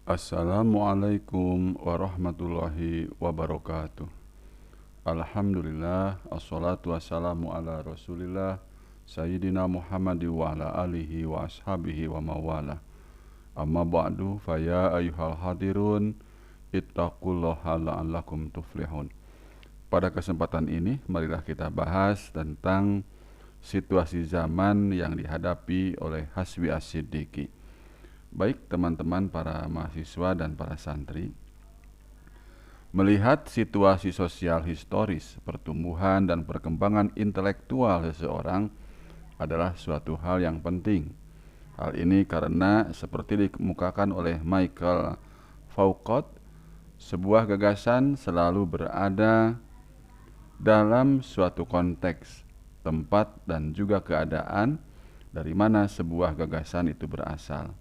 Assalamualaikum warahmatullahi wabarakatuh. Alhamdulillah, assalatu wassalamu ala rasulillah Sayyidina Muhammad wa ala alihi wa ashabihi wa mawala. Amma ba'du, faya ayuhal hadirun ittaqullaha la'allakum tuflihun. Pada kesempatan ini, marilah kita bahas tentang situasi zaman yang dihadapi oleh Hasbi As-Siddiqi. Baik teman-teman para mahasiswa dan para santri, melihat situasi sosial historis, pertumbuhan dan perkembangan intelektual seseorang adalah suatu hal yang penting. Hal ini karena seperti dikemukakan oleh Michael Foucault, sebuah gagasan selalu berada dalam suatu konteks, tempat dan juga keadaan dari mana sebuah gagasan itu berasal.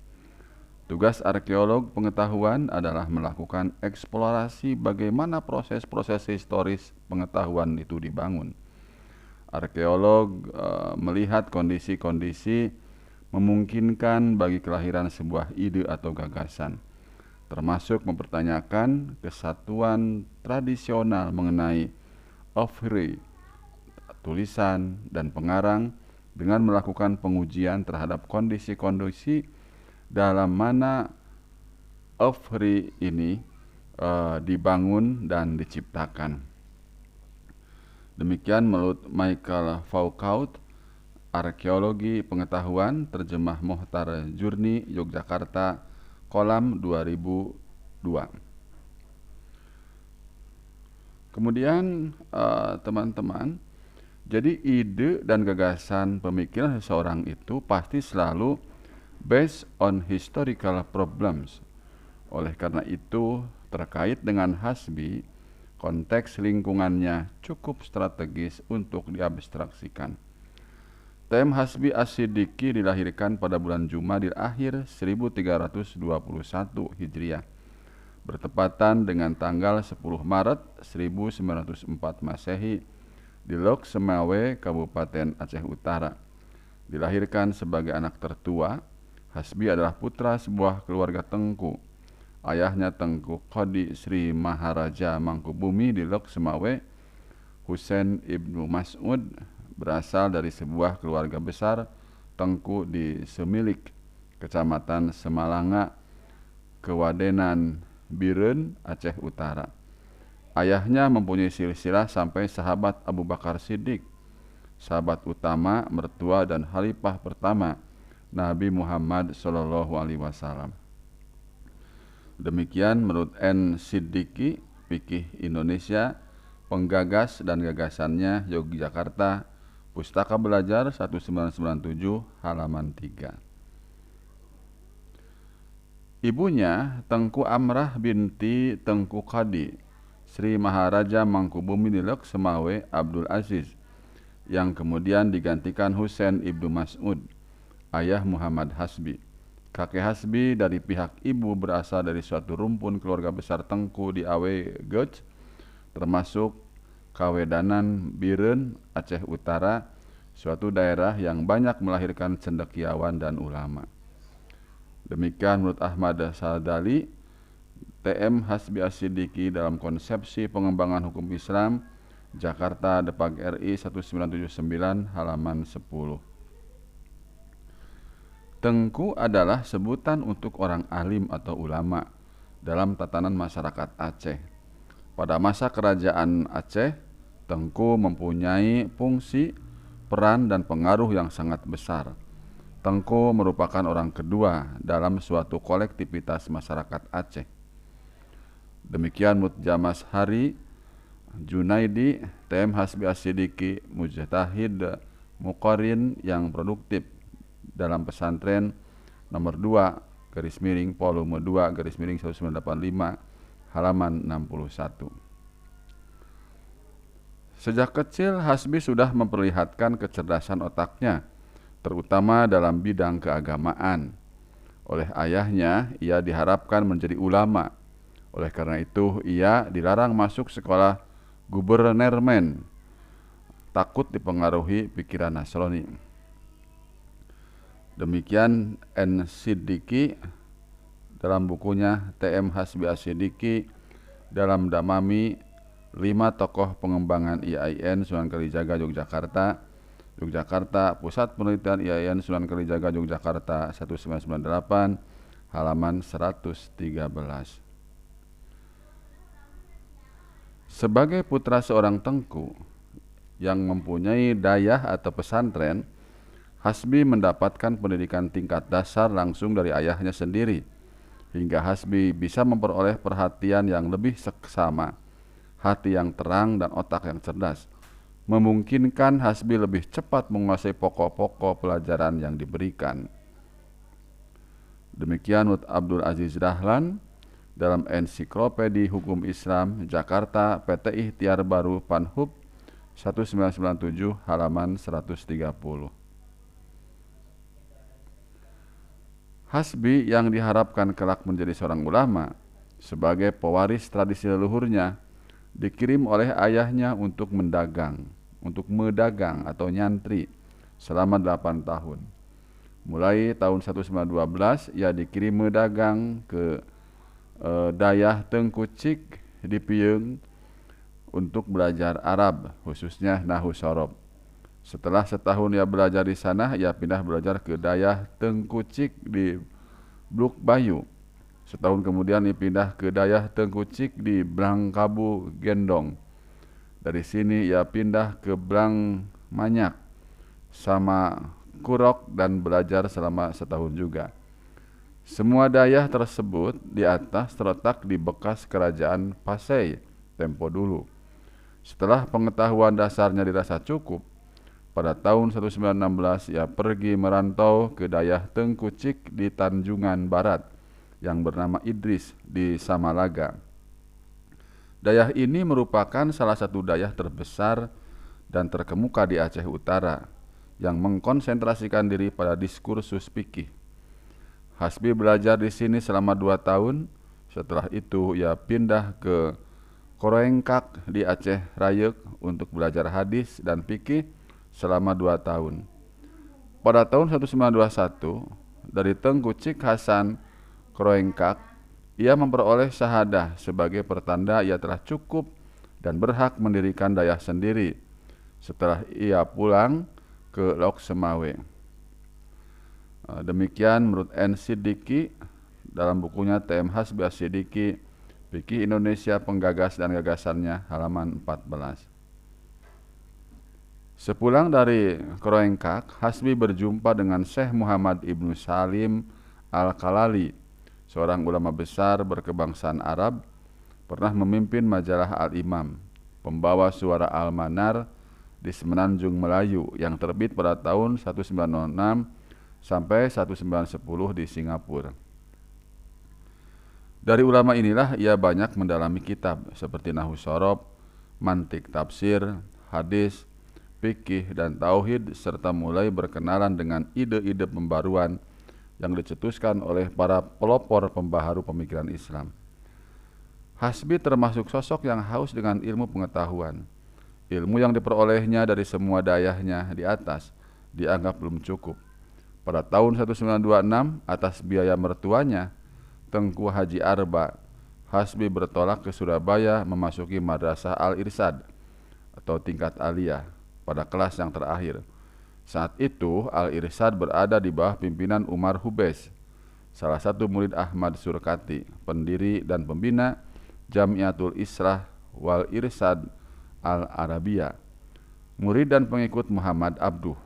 Tugas arkeolog pengetahuan adalah melakukan eksplorasi bagaimana proses-proses historis pengetahuan itu dibangun. Arkeolog melihat kondisi-kondisi memungkinkan bagi kelahiran sebuah ide atau gagasan, termasuk mempertanyakan kesatuan tradisional mengenai oeuvre, tulisan, dan pengarang dengan melakukan pengujian terhadap kondisi-kondisi dalam mana oeuvre ini dibangun dan diciptakan. Demikian menurut Michael Foucault, Arkeologi Pengetahuan, terjemah Mohtar Jurni, Yogyakarta, kolam 2002. Kemudian teman-teman, jadi ide dan gagasan pemikiran seseorang itu pasti selalu based on historical problems. Oleh karena itu, terkait dengan Hasbi, konteks lingkungannya cukup strategis untuk diabstraksikan. Tem Hasbi As-Siddiqi dilahirkan pada bulan Jumadil Akhir 1321 Hijriah, bertepatan dengan tanggal 10 Maret 1904 Masehi di Lok Semawe, Kabupaten Aceh Utara. Dilahirkan sebagai anak tertua, Hasbi adalah putra sebuah keluarga Tengku. Ayahnya Tengku Qadi Sri Maharaja Mangkubumi di Lok Semawe, Husain Ibnu Mas'ud, berasal dari sebuah keluarga besar Tengku di Semilik, Kecamatan Semalanga, Kewadenan Biren, Aceh Utara. Ayahnya mempunyai silsilah sampai sahabat Abu Bakar Siddiq, sahabat utama, mertua dan khalifah pertama Nabi Muhammad SAW. Demikian menurut N. Siddiqi, Fikih Indonesia, penggagas dan gagasannya, Yogyakarta, Pustaka Belajar 1997, halaman 3. Ibunya Tengku Amrah binti Tengku Qadi Sri Maharaja Mangkubumi Nilok Semawe Abdul Aziz, yang kemudian digantikan Husain Ibnu Mas'ud, ayah Muhammad Hasbi. Kakek Hasbi dari pihak ibu berasal dari suatu rumpun keluarga besar Tengku di Awe Gej, termasuk Kawedanan Biren, Aceh Utara, suatu daerah yang banyak melahirkan cendekiawan dan ulama. Demikian menurut Ahmad Sadali, TM Hasbi As-Siddiqi dalam konsepsi pengembangan hukum Islam, Jakarta, Depag RI 1979, halaman 10. Tengku adalah sebutan untuk orang alim atau ulama dalam tatanan masyarakat Aceh. Pada masa kerajaan Aceh, Tengku mempunyai fungsi, peran, dan pengaruh yang sangat besar. Tengku merupakan orang kedua dalam suatu kolektivitas masyarakat Aceh. Demikian menurut Jamas Hari Junaidi, TM Hasbi As-Siddiqi, mujtahid muqarrin yang produktif dalam pesantren nomor 2 garis miring volume 2 garis miring 1985 halaman 61. Sejak kecil Hasbi sudah memperlihatkan kecerdasan otaknya, terutama dalam bidang keagamaan. Oleh ayahnya, ia diharapkan menjadi ulama. Oleh karena itu, ia dilarang masuk sekolah gubernermen, takut dipengaruhi pikiran Nasrani. Demikian N. Siddiqi dalam bukunya TM Hasbi As-Siddiqi dalam Damami 5 tokoh pengembangan IAIN Sunan Kalijaga Yogyakarta, Pusat Penelitian IAIN Sunan Kalijaga Yogyakarta 1998 halaman 113. Sebagai putra seorang tengku yang mempunyai dayah atau pesantren, Hasbi mendapatkan pendidikan tingkat dasar langsung dari ayahnya sendiri, hingga Hasbi bisa memperoleh perhatian yang lebih seksama, hati yang terang dan otak yang cerdas, memungkinkan Hasbi lebih cepat menguasai pokok-pokok pelajaran yang diberikan. Demikian menurut Abdul Aziz Dahlan dalam Ensiklopedi Hukum Islam Jakarta PT Ikhtiar Baru Panhub 1997 halaman 130. Hasbi yang diharapkan kelak menjadi seorang ulama sebagai pewaris tradisi leluhurnya dikirim oleh ayahnya untuk medagang atau nyantri selama 8 tahun. Mulai tahun 1912 ia dikirim medagang ke Dayah Tengku Cik di Piyeung untuk belajar Arab, khususnya Nahwu Shorof. Setelah setahun ia belajar di sana, ia pindah belajar ke Dayah Tengku Cik di Bluk Bayu. Setahun kemudian ia pindah ke Dayah Tengku Cik di Blangkabu Gendong. Dari sini ia pindah ke Blang Manyak sama Kurok dan belajar selama setahun juga. Semua dayah tersebut di atas terletak di bekas kerajaan Pasai tempo dulu. Setelah pengetahuan dasarnya dirasa cukup, pada tahun 1916 ia pergi merantau ke Dayah Tengku Cik di Tanjungan Barat yang bernama Idris di Samalaga. Dayah ini merupakan salah satu dayah terbesar dan terkemuka di Aceh Utara yang mengkonsentrasikan diri pada diskursus fikih. Hasbi belajar di sini selama 2 tahun. Setelah itu ia pindah ke Koroengkak di Aceh Rayek untuk belajar hadis dan fikih selama 2 tahun. Pada tahun 1921 dari Tengku Cik Hasan Koroengkak ia memperoleh syahadah sebagai pertanda ia telah cukup dan berhak mendirikan dayah sendiri setelah ia pulang ke Lok Semawe. Demikian menurut N. Siddiqi dalam bukunya TM Hasbi As-Siddiqi Fikih Indonesia Penggagas dan Gagasannya halaman 14. Sepulang dari Koroengkak, Hasbi berjumpa dengan Syekh Muhammad Ibnu Salim Al-Kalali, seorang ulama besar berkebangsaan Arab, pernah memimpin majalah Al-Imam, pembawa suara Al-Manar di Semenanjung Melayu yang terbit pada tahun 1906 sampai 1910 di Singapura. Dari ulama inilah ia banyak mendalami kitab seperti Nahwu Shorof, mantik tafsir, hadis, fikih, dan tauhid, serta mulai berkenalan dengan ide-ide pembaruan yang dicetuskan oleh para pelopor pembaharu pemikiran Islam. Hasbi termasuk sosok yang haus dengan ilmu pengetahuan. Ilmu yang diperolehnya dari semua dayahnya di atas dianggap belum cukup. Pada tahun 1926, atas biaya mertuanya, Tengku Haji Arba, Hasbi bertolak ke Surabaya memasuki Madrasah Al-Irsyad atau tingkat aliyah pada kelas yang terakhir. Saat itu Al-Irsyad berada di bawah pimpinan Umar Hubes, salah satu murid Ahmad Surkati, pendiri dan pembina Jamiatul Islah wal Irsyad Al-Arabiyah, murid dan pengikut Muhammad Abduh.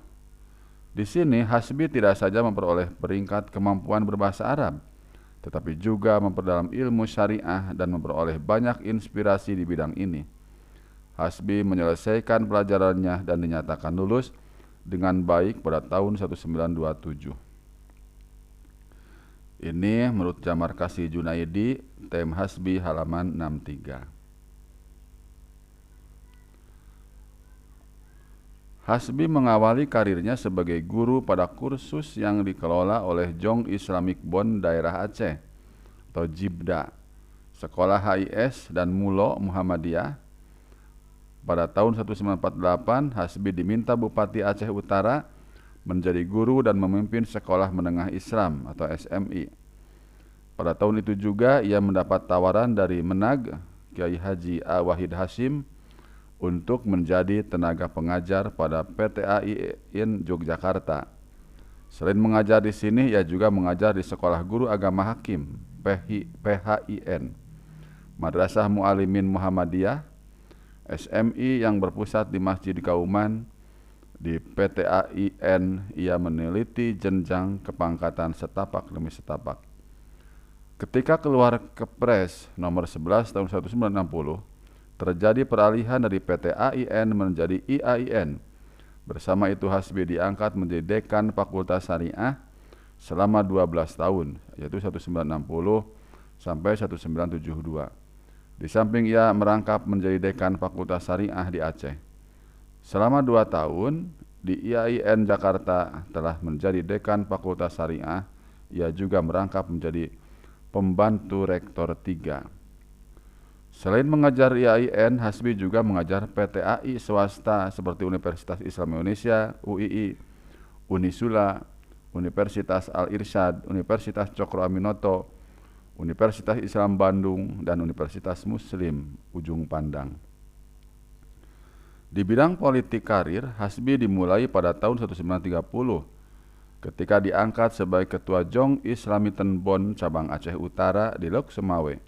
Di sini Hasbi tidak saja memperoleh peringkat kemampuan berbahasa Arab, tetapi juga memperdalam ilmu syariah dan memperoleh banyak inspirasi di bidang ini. Hasbi menyelesaikan pelajarannya dan dinyatakan lulus dengan baik pada tahun 1927. Ini menurut Jamar Kasih Junaidi, TM Hasbi halaman 63. Hasbi mengawali karirnya sebagai guru pada kursus yang dikelola oleh Jong Islamic Bond Daerah Aceh atau Jibda, Sekolah HIS dan Mulo Muhammadiyah. Pada tahun 1948, Hasbi diminta Bupati Aceh Utara menjadi guru dan memimpin Sekolah Menengah Islam atau SMI. Pada tahun itu juga ia mendapat tawaran dari Menag, Kiai Haji A. Wahid Hasyim, untuk menjadi tenaga pengajar pada PTAIN Yogyakarta. Selain mengajar di sini, ia juga mengajar di Sekolah Guru Agama Hakim PHIN, Madrasah Mu'alimin Muhammadiyah, SMI yang berpusat di Masjid Kauman. Di PTAIN ia meneliti jenjang kepangkatan setapak demi setapak. Ketika keluar Kepres nomor 11 tahun 1960, terjadi peralihan dari PTAIN menjadi IAIN. Bersama itu Hasbi diangkat menjadi dekan Fakultas Syariah selama 12 tahun, yaitu 1960 sampai 1972. Di samping ia merangkap menjadi dekan Fakultas Syariah di Aceh. Selama 2 tahun di IAIN Jakarta telah menjadi dekan Fakultas Syariah. Ia juga merangkap menjadi pembantu rektor 3. Selain mengajar IAIN, Hasbi juga mengajar PTAI swasta seperti Universitas Islam Indonesia, UII, Unisula, Universitas Al-Irsyad, Universitas Cokro Aminoto, Universitas Islam Bandung, dan Universitas Muslim Ujung Pandang. Di bidang politik karir, Hasbi dimulai pada tahun 1930 ketika diangkat sebagai Ketua Jong Islami Tenbon Cabang Aceh Utara di Lok Semawe.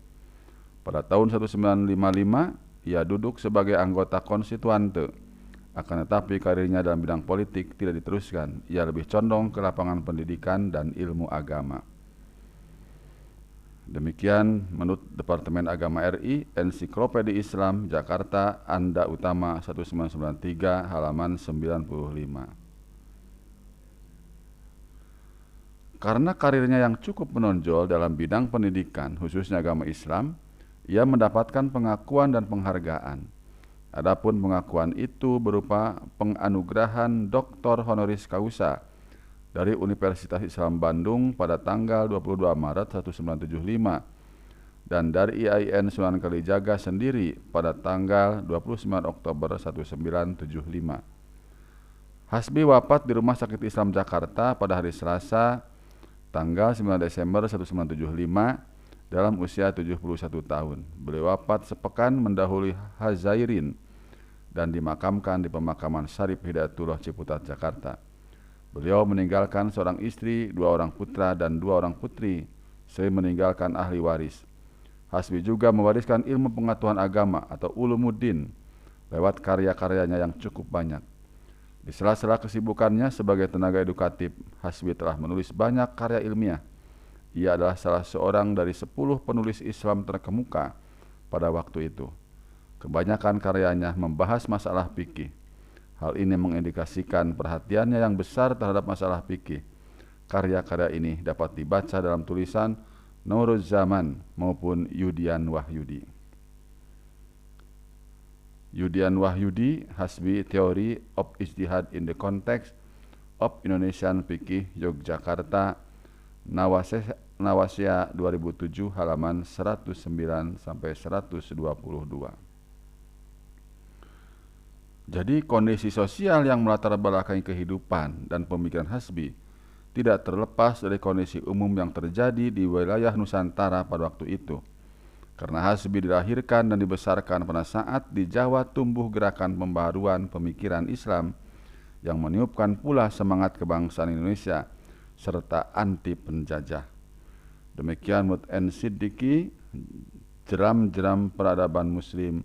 Pada tahun 1955, ia duduk sebagai anggota konstituante. Akan tetapi karirnya dalam bidang politik tidak diteruskan. Ia lebih condong ke lapangan pendidikan dan ilmu agama. Demikian menurut Departemen Agama RI, Ensiklopedia Islam, Jakarta, Anda Utama 1993, halaman 95. Karena karirnya yang cukup menonjol dalam bidang pendidikan, khususnya agama Islam, ia mendapatkan pengakuan dan penghargaan. Adapun pengakuan itu berupa penganugerahan Dr. Honoris Causa dari Universitas Islam Bandung pada tanggal 22 Maret 1975 dan dari IAIN Sunan Kalijaga sendiri pada tanggal 29 Oktober 1975. Hasbi wafat di Rumah Sakit Islam Jakarta pada hari Selasa tanggal 9 Desember 1975 dalam usia 71 tahun. Beliau wafat sepekan mendahului Hazairin dan dimakamkan di pemakaman Syarif Hidayatullah Ciputat, Jakarta. Beliau meninggalkan seorang istri, 2 orang putra dan 2 orang putri, selain meninggalkan ahli waris. Hasbi juga mewariskan ilmu pengetahuan agama atau ulumuddin lewat karya-karyanya yang cukup banyak. Di sela-sela kesibukannya sebagai tenaga edukatif, Hasbi telah menulis banyak karya ilmiah. Ia adalah salah seorang dari 10 penulis Islam terkemuka pada waktu itu. Kebanyakan karyanya membahas masalah fikih. Hal ini mengindikasikan perhatiannya yang besar terhadap masalah fikih. Karya-karya ini dapat dibaca dalam tulisan Nuruz Zaman maupun Yudian Wahyudi. Yudian Wahyudi, Hasbi Theory of Ijtihad in the Context of Indonesian Fikih, Yogyakarta, Nawasya 2007, halaman 109 sampai 122. Jadi kondisi sosial yang melatar belakangi kehidupan dan pemikiran Hasbi tidak terlepas dari kondisi umum yang terjadi di wilayah Nusantara pada waktu itu. Karena Hasbi dilahirkan dan dibesarkan pada saat di Jawa tumbuh gerakan pembaharuan pemikiran Islam yang meniupkan pula semangat kebangsaan Indonesia serta anti penjajah. Demikian menurut N. Siddiqi, Jeram-jeram Peradaban Muslim,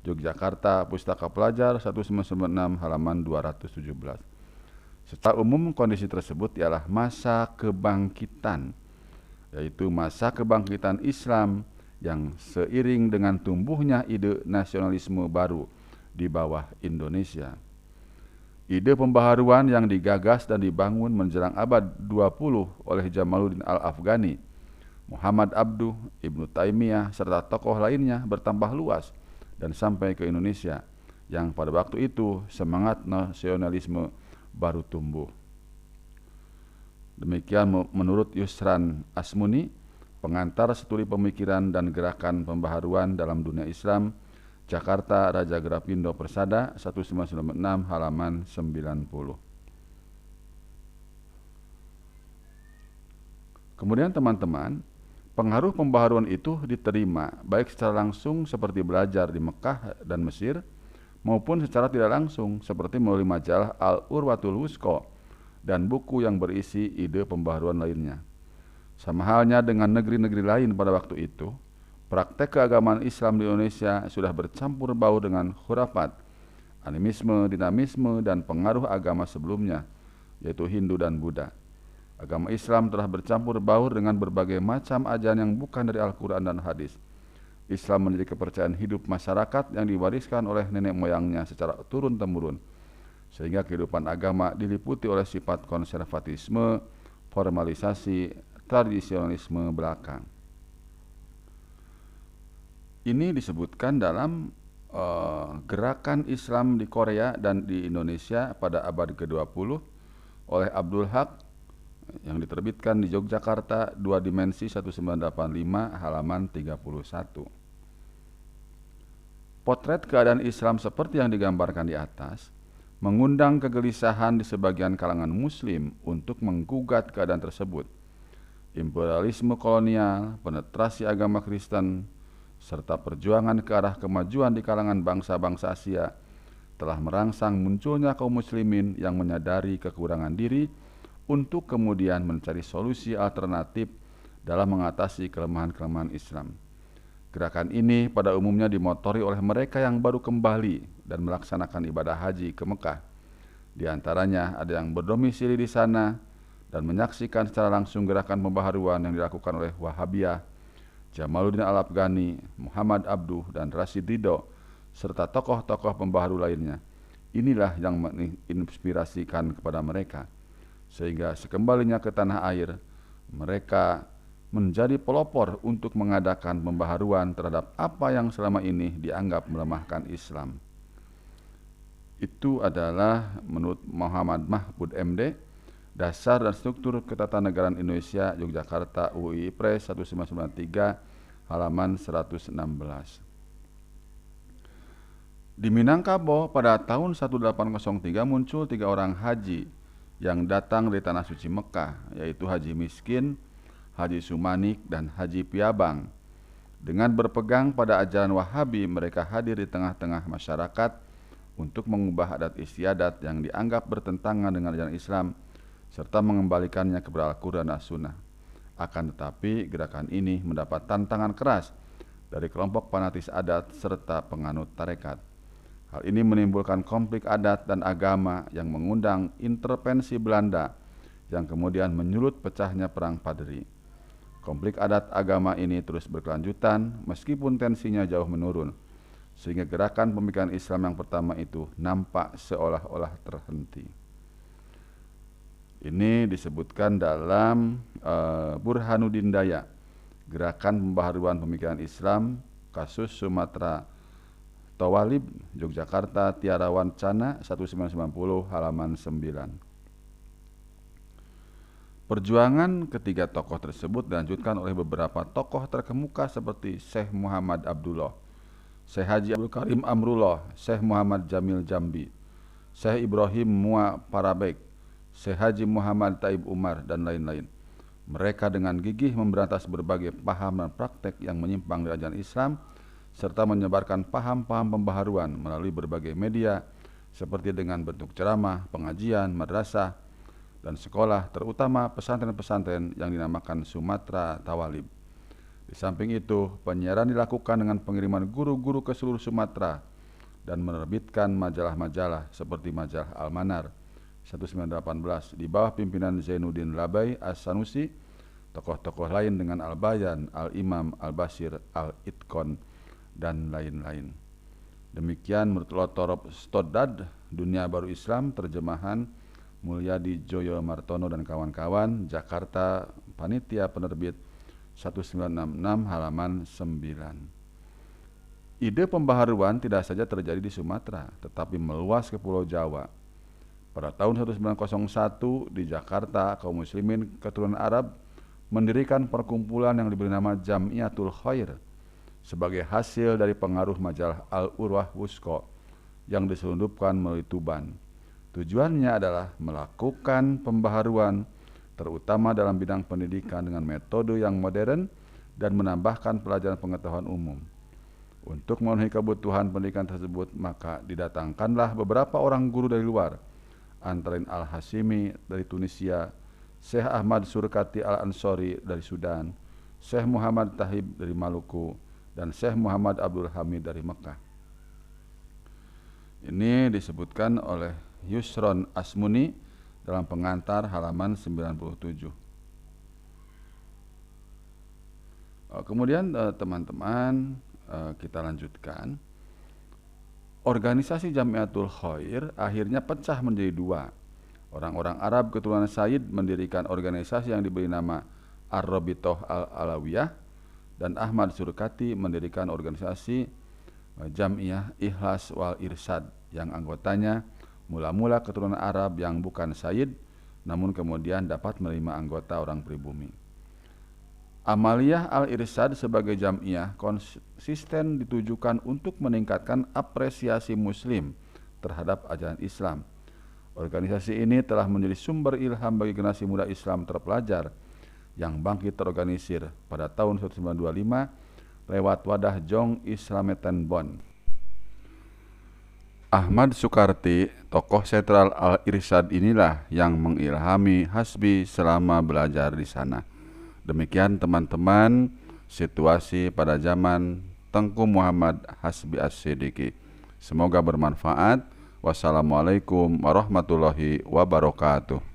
Yogyakarta, Pustaka Pelajar 1996, halaman 217. Secara umum kondisi tersebut ialah masa kebangkitan, yaitu masa kebangkitan Islam yang seiring dengan tumbuhnya ide nasionalisme baru di bawah Indonesia. Ide pembaharuan yang digagas dan dibangun menjelang abad 20 oleh Jamaluddin Al-Afghani, Muhammad Abduh, Ibnu Taimiyah, serta tokoh lainnya bertambah luas dan sampai ke Indonesia yang pada waktu itu semangat nasionalisme baru tumbuh. Demikian menurut Yusran Asmuni, pengantar studi pemikiran dan gerakan pembaharuan dalam dunia Islam, Jakarta, Raja Grapindo Persada 1996, halaman 90. Kemudian teman-teman, Pengaruh pembaharuan itu diterima baik secara langsung seperti belajar di Mekah dan Mesir, maupun secara tidak langsung seperti melalui majalah Al-Urwatul Wusqa dan buku yang berisi ide pembaharuan lainnya. Sama halnya dengan negeri-negeri lain pada waktu itu, praktek keagamaan Islam di Indonesia sudah bercampur baur dengan khurafat, animisme, dinamisme, dan pengaruh agama sebelumnya, yaitu Hindu dan Buddha. Agama Islam telah bercampur baur dengan berbagai macam ajaran yang bukan dari Al-Quran dan hadis. Islam menjadi kepercayaan hidup masyarakat yang diwariskan oleh nenek moyangnya secara turun-temurun, sehingga kehidupan agama diliputi oleh sifat konservatisme, formalisasi, tradisionalisme belaka. Ini disebutkan dalam gerakan Islam di Korea dan di Indonesia pada abad ke-20 oleh Abdul Haq yang diterbitkan di Yogyakarta, 2 dimensi 1985 halaman 31. Potret keadaan Islam seperti yang digambarkan di atas mengundang kegelisahan di sebagian kalangan muslim untuk menggugat keadaan tersebut. Imperialisme kolonial, penetrasi agama Kristen, serta perjuangan ke arah kemajuan di kalangan bangsa-bangsa Asia telah merangsang munculnya kaum muslimin yang menyadari kekurangan diri untuk kemudian mencari solusi alternatif dalam mengatasi kelemahan-kelemahan Islam. Gerakan ini pada umumnya dimotori oleh mereka yang baru kembali dan melaksanakan ibadah haji ke Mekah. Di antaranya ada yang berdomisili di sana dan menyaksikan secara langsung gerakan pembaharuan yang dilakukan oleh Wahabiyah, Jamaluddin Al-Afghani, Muhammad Abduh, dan Rashid Ridho, serta tokoh-tokoh pembaharu lainnya. Inilah yang menginspirasikan kepada mereka, sehingga sekembalinya ke tanah air, mereka menjadi pelopor untuk mengadakan pembaharuan terhadap apa yang selama ini dianggap melemahkan Islam. Itu adalah menurut Muhammad Mahfud MD, Dasar dan Struktur Ketatanegaraan Indonesia, Yogyakarta, UII Press 1993, halaman 116. Di Minangkabau pada tahun 1803 muncul 3 orang haji yang datang dari tanah suci Mekah, yaitu Haji Miskin, Haji Sumanik, dan Haji Piabang. Dengan berpegang pada ajaran Wahabi, mereka hadir di tengah-tengah masyarakat untuk mengubah adat istiadat yang dianggap bertentangan dengan ajaran Islam, serta mengembalikannya kepada Al-Quran dan Sunnah. Akan tetapi, gerakan ini mendapat tantangan keras dari kelompok fanatis adat serta penganut tarekat. Hal ini menimbulkan konflik adat dan agama yang mengundang intervensi Belanda yang kemudian menyulut pecahnya Perang Padri. Konflik adat agama ini terus berkelanjutan meskipun tensinya jauh menurun, sehingga gerakan pemikiran Islam yang pertama itu nampak seolah-olah terhenti. Ini disebutkan dalam Burhanuddin Daya, Gerakan Pembaharuan Pemikiran Islam, Kasus Sumatera Tawalib, Yogyakarta, Tiara Wancana 1990 halaman 9. Perjuangan ketiga tokoh tersebut dilanjutkan oleh beberapa tokoh terkemuka seperti Syekh Muhammad Abdullah, Syekh Haji Abdul Karim Amrullah, Syekh Muhammad Jamil Jambi, Syekh Ibrahim Mua Parabek, Syekh Haji Muhammad Taib Umar, dan lain-lain. Mereka dengan gigih memberantas berbagai paham dan praktek yang menyimpang dari ajaran Islam, serta menyebarkan paham-paham pembaharuan melalui berbagai media seperti dengan bentuk ceramah, pengajian, madrasah, dan sekolah, terutama pesantren-pesantren yang dinamakan Sumatera Tawalib. Di samping itu, penyiaran dilakukan dengan pengiriman guru-guru ke seluruh Sumatera dan menerbitkan majalah-majalah seperti majalah Al-Manar 1918 di bawah pimpinan Zainuddin Labai As-Sanusi, tokoh-tokoh lain dengan Al-Bayan, Al-Imam, Al-Basir, Al-Itqon, dan lain-lain. Demikian menurut Lotorob Stodad, Dunia Baru Islam, terjemahan Mulyadi Joyo Martono dan kawan-kawan, Jakarta, Panitia Penerbit 1966 halaman 9. Ide pembaharuan tidak saja terjadi di Sumatera, tetapi meluas ke Pulau Jawa. Pada tahun 1901 di Jakarta, kaum muslimin keturunan Arab mendirikan perkumpulan yang diberi nama Jamiatul Khair sebagai hasil dari pengaruh majalah Al-Urwah Wusqa yang diselundupkan melalui Tuban. Tujuannya adalah melakukan pembaharuan terutama dalam bidang pendidikan dengan metode yang modern dan menambahkan pelajaran pengetahuan umum. Untuk memenuhi kebutuhan pendidikan tersebut, maka didatangkanlah beberapa orang guru dari luar, antara lain Al-Hashimi dari Tunisia, Syekh Ahmad Surkati Al-Ansori dari Sudan, Syekh Muhammad Tahib dari Maluku, dan Syekh Muhammad Abdul Hamid dari Mekah. Ini disebutkan oleh Yusron Asmuni dalam pengantar halaman 97. Kemudian teman-teman, kita lanjutkan. Organisasi Jamiatul Khair akhirnya pecah menjadi dua. Orang-orang Arab keturunan Sayyid mendirikan organisasi yang diberi nama Ar-Rabithah Al-Alawiyah, dan Ahmad Surkati mendirikan organisasi Jam'iyah Ikhlas wal Irsyad yang anggotanya mula-mula keturunan Arab yang bukan Sayyid, namun kemudian dapat menerima anggota orang pribumi. Amaliyah Al-Irsyad sebagai jam'iyah konsisten ditujukan untuk meningkatkan apresiasi Muslim terhadap ajaran Islam. Organisasi ini telah menjadi sumber ilham bagi generasi muda Islam terpelajar yang bangkit terorganisir pada tahun 1925 lewat wadah Jong Islametan Bond. Ahmad Sukarti, tokoh sentral Al-Irsyad inilah yang mengilhami Hasbi selama belajar di sana. Demikian teman-teman situasi pada zaman Tengku Muhammad Hasbi As-Siddiqi. Semoga bermanfaat. Wassalamualaikum warahmatullahi wabarakatuh.